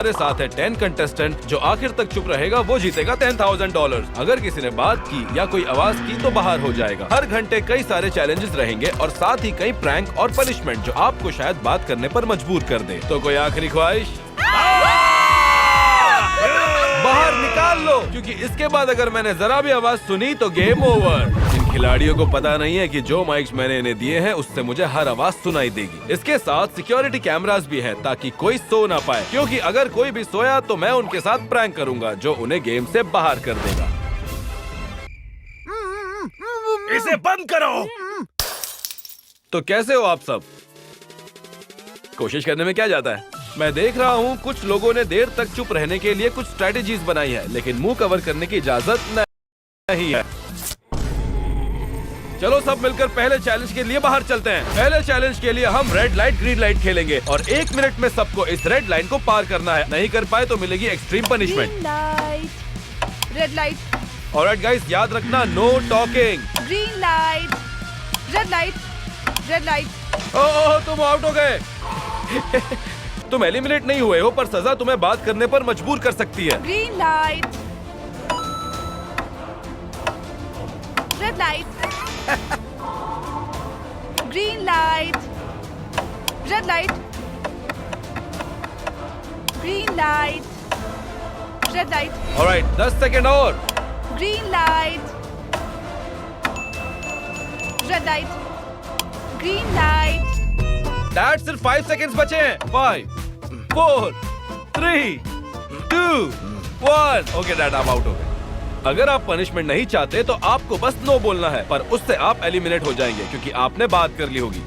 हमारे साथ है 10 कंटेस्टेंट। जो आखिर तक चुप रहेगा वो जीतेगा $10,000। अगर किसी ने बात की या कोई आवाज की तो बाहर हो जाएगा। हर घंटे कई सारे चैलेंजेस रहेंगे और साथ ही कई प्रैंक और पनिशमेंट जो आपको शायद बात करने पर मजबूर कर दे। तो कोई आखिरी ख्वाहिश? बाहर निकाल लो, क्योंकि इसके बाद अगर मैंने जरा भी आवाज सुनी तो गेम ओवर। इन खिलाड़ियों को पता नहीं है कि जो माइक्स मैंने इन्हें दिए हैं उससे मुझे हर आवाज सुनाई देगी। इसके साथ सिक्योरिटी कैमरास भी है ताकि कोई सो ना पाए, क्योंकि अगर कोई भी सोया तो मैं उनके साथ प्रैंक करूंगा जो उन्हें गेम से बाहर कर देगा। इसे बंद करो। तो कैसे हो आप सब? कोशिश करने में क्या जाता है। मैं देख रहा हूँ कुछ लोगों ने देर तक चुप रहने के लिए कुछ स्ट्रेटेजीज बनाई है, लेकिन मुंह कवर करने की इजाजत नहीं है। चलो सब मिलकर पहले चैलेंज के लिए बाहर चलते हैं। पहले चैलेंज के लिए हम रेड लाइट ग्रीन लाइट खेलेंगे और 1 मिनट में सबको इस रेड लाइन को पार करना है। नहीं कर पाए तो मिलेगी extreme punishment. Green light, red light. Alright guys, याद रखना no talking. Green light, red light, red light. Oh, तुम आउट हो गए। तुम एलिमिनेट नहीं हुए हो, पर सजा तुम्हें बात करने पर मजबूर कर सकती है। Green light, red light, green light, red light, green light, red light. Alright, 10 second और। Green light, red light, green light. Dad, सिर्फ 5 सेकेंड्स बचे हैं। 5, 4, 3, 2, 1। ओके डैड, आप आउट हो गए। अगर आप पनिशमेंट नहीं चाहते तो आपको बस नो बोलना है, पर उससे आप एलिमिनेट हो जाएंगे क्योंकि आपने बात कर ली होगी।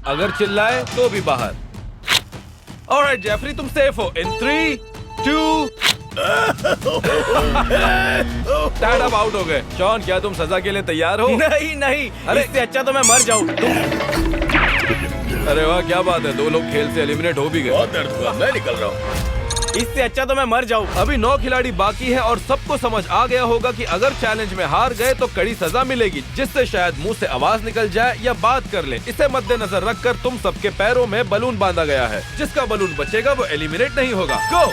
अगर चिल्लाए तो भी बाहर। ऑलराइट जेफरी, तुम सेफ हो। इन 3, 2 डैड, आप आउट हो गए। शॉन, क्या तुम सजा के लिए तैयार हो? नहीं नहीं, अरे इससे अच्छा तो मैं मर जाऊं। अरे वाह, क्या बात है, 2 लोग खेल से एलिमिनेट हो भी गए। बहुत दर्द हुआ, मैं निकल रहा हूँ। इससे अच्छा तो मैं मर जाऊं। अभी 9 खिलाड़ी बाकी हैं और सबको समझ आ गया होगा कि अगर चैलेंज में हार गए तो कड़ी सजा मिलेगी, जिससे शायद मुंह से आवाज निकल जाए या बात कर ले। इसे मद्देनजर रखकर तुम सबके पैरों में बलून बांधा गया है। जिसका बलून बचेगा वो एलिमिनेट नहीं होगा। गो!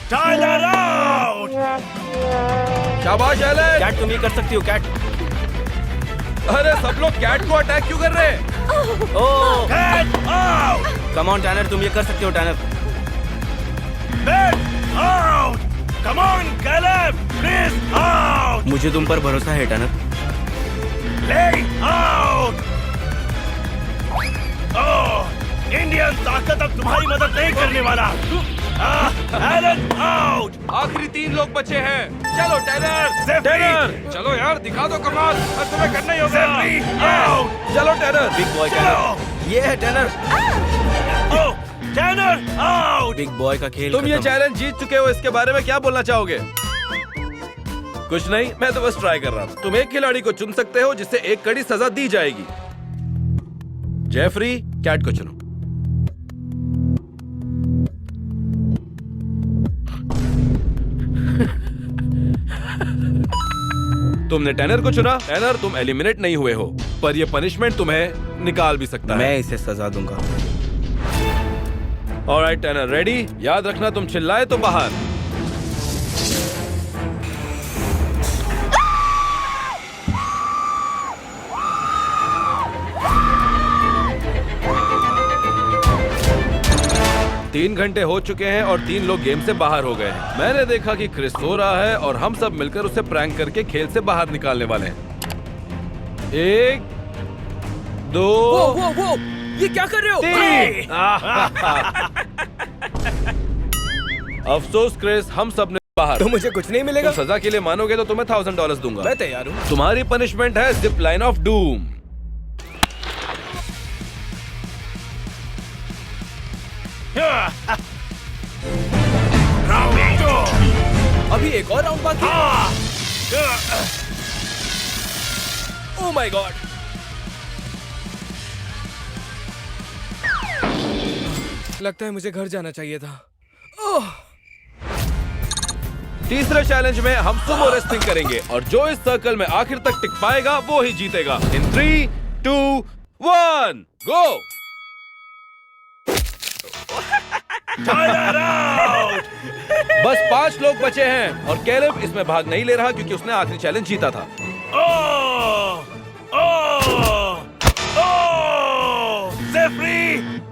Tyler out. शाबाश एलेक्स। कैट, तुम ये कर सकती हो कैट। अरे सब लोग कैट को अटैक क्यों कर रहे हैं? Oh, Kat out. Come on Tanner, तुम ये कर सकते हो Tanner. Bat out. Come on Caleb, please out. मुझे तुम पर भरोसा है टैनर। ले आउट। ओह, इंडियन ताकत अब तुम्हारी मदद नहीं करने वाला। Alan out. आखिरी 3 लोग बचे हैं। चलो टैनर, टैनर। चलो यार, दिखा दो कमाल। अब तुम्हें करना ही होगा। आउट। चलो टैनर। Big boy tenor. ये है टैनर। ओह, टैनर आउट। बिग बॉय का खेल तुम ये खत्म। चैलेंज जीत चुके हो, इसके बारे में क्या बोलना चाहोगे? कुछ नहीं, मैं तो बस ट्राई कर रहा था। तुम एक खिलाड़ी को चुन सकते हो जिसे एक कड़ी सजा दी जाएगी। जेफरी, कैट को चुनो। तुमने टैनर को चुना। टैनर, तुम एलिमिनेट नहीं हुए हो, पर यह पनिशमेंट तुम्हें निकाल भी सकता है। मैं इसे सजा दूंगा। Alright tenor, ready? याद रखना, तुम चिल्लाए तो बाहर। तीन घंटे हो चुके हैं और 3 लोग गेम से बाहर हो गए हैं। मैंने देखा कि क्रिस सो रहा है और हम सब मिलकर उसे प्रैंक करके खेल से बाहर निकालने वाले हैं। 1, 2, वो, ये क्या कर रहे हो? 3। अफसोस क्रिस, हम सब ने बाहर। तो मुझे कुछ नहीं मिलेगा। तुम सजा के लिए मानोगे तो तुम्हें $1000 दूंगा। मैं तैयार हूँ। तुम्हारी पनिशमेंट है जिप लाइन ऑफ डूम। अभी एक और राउंड बाकी है। Oh my God. लगता है मुझे घर जाना चाहिए था। ओह। तीसरे चैलेंज में हम सुमो रेसलिंग करेंगे और जो इस सर्कल में आखिर तक टिक पाएगा वो ही जीतेगा। In 3, 2, 1 go. Tyler out. बस 5 लोग बचे हैं और कैलेब इसमें भाग नहीं ले रहा क्योंकि उसने आखिरी चैलेंज जीता था। Jeffrey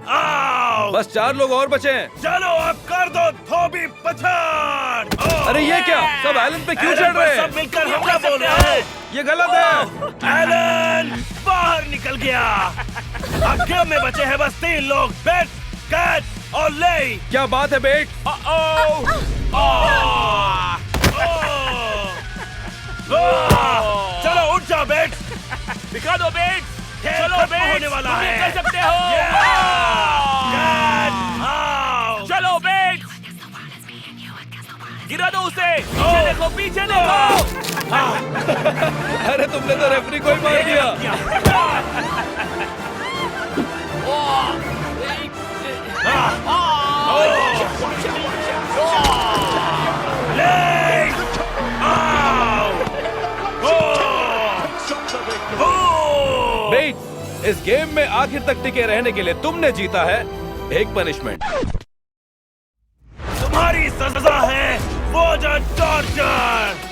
out. बस 4 लोग और बचे हैं। चलो अब कर दो धोबी पछाड़। अरे ये क्या, सब एलन पे क्यों चढ़ रहे हैं? सब मिलकर हमला बोल रहे हैं। ये गलत है। एलन बाहर निकल गया। अब गेम में बचे हैं बस 3 लोग, बेट, कैट और ले। क्या बात है बेट? चलो उठ जाओ बेट। दिखा दो बेट। चलो बेट होने वाला तुम ये है। कर सकते हो। Kat out. चलो बेट, गिरा दो उसे। पीछे देखो, पीछे देखो। अरे तुमने तो रेफरी को ही मार दिया। बेट, इस गेम में आखिर तक टिके रहने के लिए तुमने जीता है एक पनिशमेंट। तुम्हारी सजा है वोजन टॉर्चर।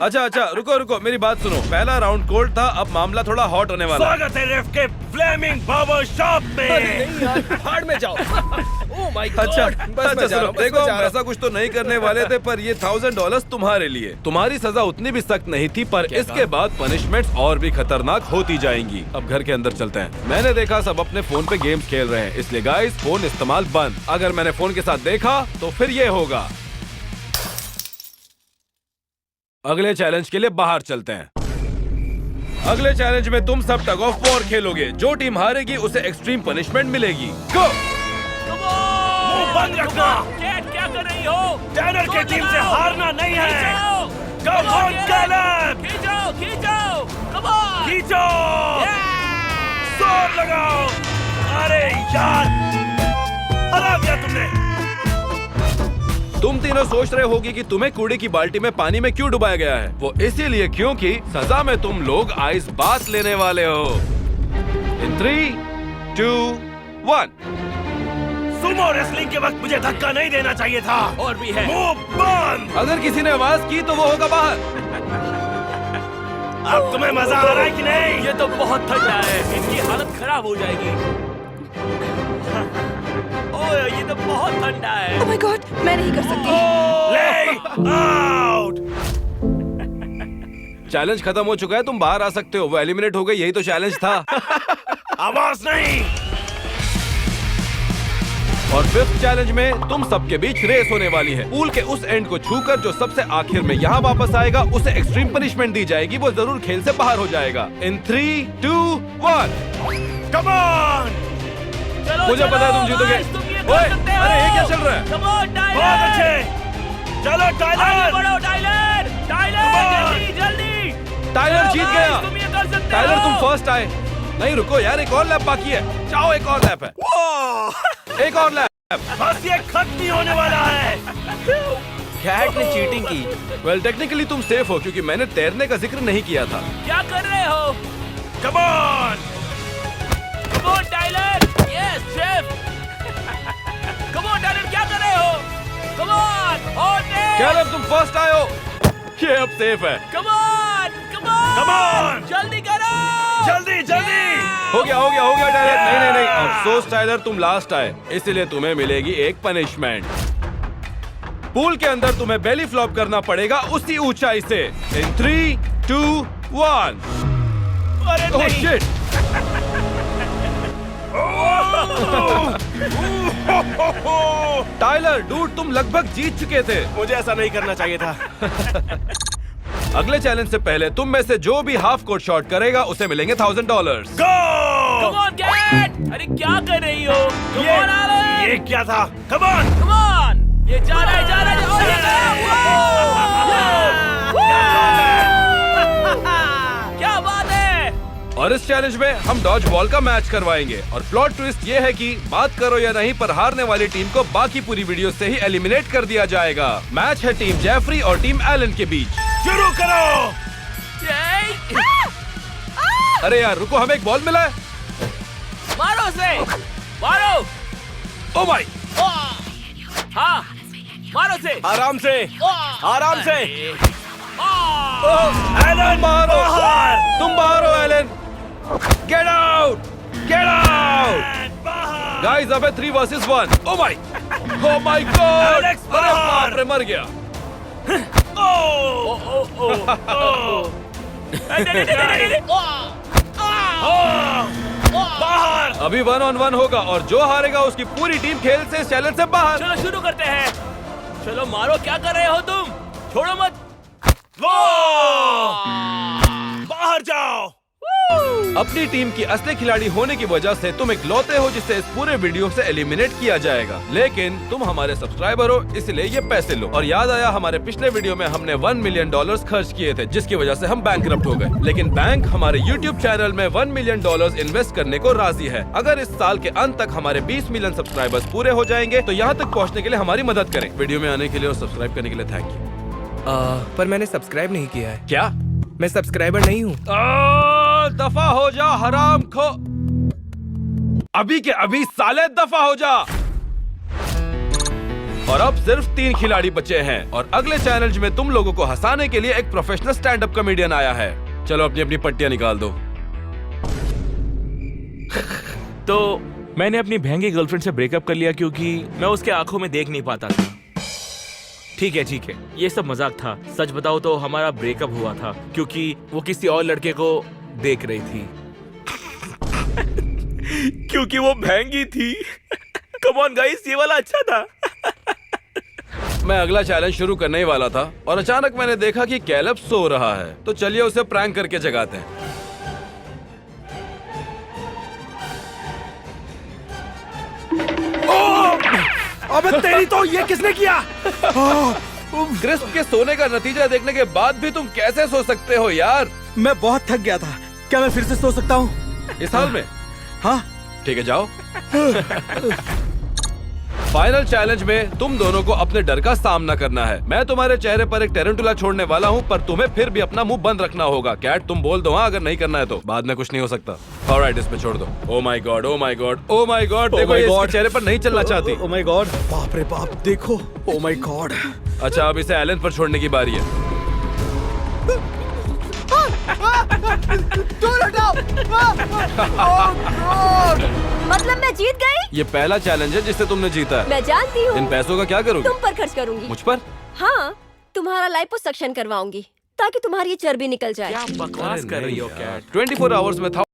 अच्छा रुको रुको, मेरी बात सुनो। पहला राउंड कोल्ड था, अब मामला थोड़ा हॉट होने वाला है। स्वागत है रेफ के फ्लेमिंग बार्बर शॉप में। भाड़ में जाओ। Oh my God. अच्छा सुनो, देखो हम ऐसा कुछ तो नहीं करने वाले थे, पर ये $1000 तुम्हारे लिए। तुम्हारी सजा उतनी भी सख्त नहीं थी, पर इसके बाद पनिशमेंट्स और भी खतरनाक होती जाएंगी। अब घर के अंदर चलते हैं। मैंने देखा सब अपने फोन पे गेम्स खेल रहे हैं, इसलिए गाइस फोन इस्तेमाल बंद। अगर मैंने फोन के साथ देखा तो फिर ये होगा। अगले चैलेंज के लिए बाहर चलते हैं। अगले चैलेंज में तुम सब टग ऑफ वॉर खेलोगे। जो टीम हारेगी उसे एक्सट्रीम पनिशमेंट मिलेगी। गो! मुंह बंद रखना। कैट क्या कर रही हो? टैनर के टीम से हारना नहीं है। कम ऑन कैलेब, खींचो, खींचो, कम ऑन। खींचो, जोर लगाओ। अरे यार, हरा दिया तुमने। तुम तीनों सोच रहे होगी कि तुम्हें कूड़े की बाल्टी में पानी में क्यों डुबाया गया है। वो इसीलिए क्योंकि सजा में तुम लोग आइस बाथ लेने वाले हो। इन 3, 2, 1। सुमो रेसलिंग के वक्त मुझे धक्का नहीं देना चाहिए था। और भी है। मुंह बंद। अगर किसी ने आवाज की तो वो होगा बाहर। अब तुम्हें मजा आ रहा है कि नहीं? ये तो बहुत ठंडा है, इनकी हालत खराब हो जाएगी। ओए ये तो बहुत ठंडा है। Oh my God, मैं नहीं कर सकती। ले आउट। चैलेंज खत्म हो चुका है, तुम बाहर आ सकते हो। वो एलिमिनेट हो गई, यही तो चैलेंज था। आवाज नहीं। और 5th चैलेंज में तुम सबके बीच रेस होने वाली है। पूल के उस एंड को छूकर जो सबसे आखिर में यहाँ वापस आएगा उसे एक्सट्रीम पनिशमेंट दी जाएगी। वो जरूर खेल से बाहर हो जाएगा। इन 3, 2, 1। Come on. मुझे पता है तुम जीतोगे। ओए, अरे ये क्या चल रहा है? बहुत अच्छे। चलो टाइलर। टाइलर, टाइलर, जल्दी जल्दी। टाइलर जीत गया। तुम ये कर सकते हो। टाइलर तुम फर्स्ट आए। नहीं रुको यार, एक और लैप बाकी है। जाओ, एक और लैप है। एक और लैप। बस ये खत्म नहीं होने वाला है। कैट ने चीटिंग की। वेल टेक्निकली तुम सेफ हो क्योंकि मैंने तैरने का जिक्र नहीं किया था। क्या कर रहे हो? Come on. Come on Tyler. Yes chef. Come on Tyler, क्या कर रहे हो? Come on. और कैलेब तुम फर्स्ट आए हो। ये अब सेफ है। Come on, come on. Come on. जल्दी करो। जल्दी जल्दी। हो गया टाइलर। नहीं अफसोस टाइलर, तुम लास्ट आए, इसलिए तुम्हें मिलेगी एक पनिशमेंट। पूल के अंदर तुम्हें बेली फ्लॉप करना पड़ेगा उसी ऊंचाई से। इन 3, 2, 1। अरे ओह नहीं। शिट। टाइलर डूड, तुम लगभग जीत चुके थे। मुझे ऐसा नहीं करना चाहिए था। अगले चैलेंज से पहले तुम में से जो भी हाफ कोर्ट शॉट करेगा उसे मिलेंगे $1000। गो। Come on Kat. अरे क्या कर रही हो? Come on Alan. ये क्या था? Come on. Come on. ये जा रहा है, जा रहा है। और ये गया। क्या बात है? और इस चैलेंज में हम डॉज बॉल का मैच करवाएंगे और प्लॉट ट्विस्ट ये है कि बात करो या नहीं पर हारने वाली टीम को बाकी पूरी वीडियो से ही एलिमिनेट कर दिया जाएगा। मैच है टीम जेफरी और टीम एलन के बीच। शुरू करो। अरे यार रुको, हमें एक बॉल मिला है। मारो उसे, मारो। ओ भाई, हाँ, मारो उसे। आराम से, आराम से। एलन मारो, तुम बाहर हो Alan. Get out, get out. Guys अब है 3 versus 1। Oh my, oh my god, Alex अरे बाहर। बाप रे, मर गया। बाहर। अभी 1 on 1 होगा और जो हारेगा उसकी पूरी टीम खेल से इस चैलेंज से बाहर। चलो शुरू करते हैं। चलो मारो, क्या कर रहे हो तुम? छोड़ो मत। बाहर जाओ। अपनी टीम की असली खिलाड़ी होने की वजह से तुम इकलौते हो जिसे इस पूरे वीडियो से एलिमिनेट किया जाएगा, लेकिन तुम हमारे सब्सक्राइबर हो इसलिए ये पैसे लो। और याद आया हमारे पिछले वीडियो में हमने $1 मिलियन खर्च किए थे जिसकी वजह से हम बैंकरप्ट हो गए, लेकिन बैंक हमारे YouTube चैनल में $1 मिलियन इन्वेस्ट करने को राजी है। अगर इस साल के अंत तक हमारे 20 मिलियन सब्सक्राइबर्स पूरे हो जाएंगे तो यहाँ तक पहुँचने के लिए हमारी मदद करें। वीडियो में आने के लिए और सब्सक्राइब करने के लिए थैंक यू। पर मैंने सब्सक्राइब नहीं किया है। क्या? मैं सब्सक्राइबर नहीं हूँ। दफा हो जा हराम खो, अभी के अभी साले दफा हो जा। और अब सिर्फ 3 खिलाड़ी बचे हैं और अगले चैलेंज में तुम लोगों को हंसाने के लिए एक प्रोफेशनल स्टैंड अप कॉमेडियन आया है। चलो अपनी अपनी पट्टियां निकाल दो। तो मैंने अपनी बहन की गर्लफ्रेंड से ब्रेकअप कर लिया क्योंकि मैं उसके आंखों में देख नहीं पाता था। ठीक है, ये सब मजाक था। सच बताओ तो हमारा ब्रेकअप हुआ था क्योंकि वो किसी और लड़के को देख रही थी। क्योंकि वो महंगी थी। कम ऑन गाइस, ये वाला अच्छा था। मैं अगला चैलेंज शुरू करने ही वाला था और अचानक मैंने देखा कि कैलब सो रहा है, तो चलिए उसे प्रैंक करके जगाते हैं। अबे तेरी तो, ये किसने किया? क्रिस्प के सोने का नतीजा देखने के बाद भी तुम कैसे सो सकते हो यार? मैं बहुत थक गया था। क्या मैं फिर से सो सकता हूँ? इस हाल में? हाँ। ठीक है, जाओ। फाइनल चैलेंज में तुम दोनों को अपने डर का सामना करना है। मैं तुम्हारे चेहरे पर एक टेरेंटुला छोड़ने वाला हूँ, पर तुम्हें फिर भी अपना मुंह बंद रखना होगा। कैट तुम बोल दो हाँ, अगर नहीं करना है तो बाद में कुछ नहीं हो सकता। ऑलराइट, इसमें छोड़ दो। ओ my God, O my God, O my God, देखो ये इसके चेहरे पर नहीं चलना चाहती। ओ माय गॉड, बाप रे बाप, देखो। ओ माय गॉड। अच्छा, अब इसे एलन पर छोड़ने की बारी है। मतलब मैं जीत गई? ये पहला चैलेंज है जिससे तुमने जीता है। मैं जानती हूँ। इन पैसों का क्या करोगे? तुम पर खर्च करूंगी। मुझ पर? हाँ, तुम्हारा लाइपोसक्शन करवाऊंगी ताकि तुम्हारी ये चर्बी निकल जाए। क्या बकवास कर रही हो कैट? 24 आवर्स में था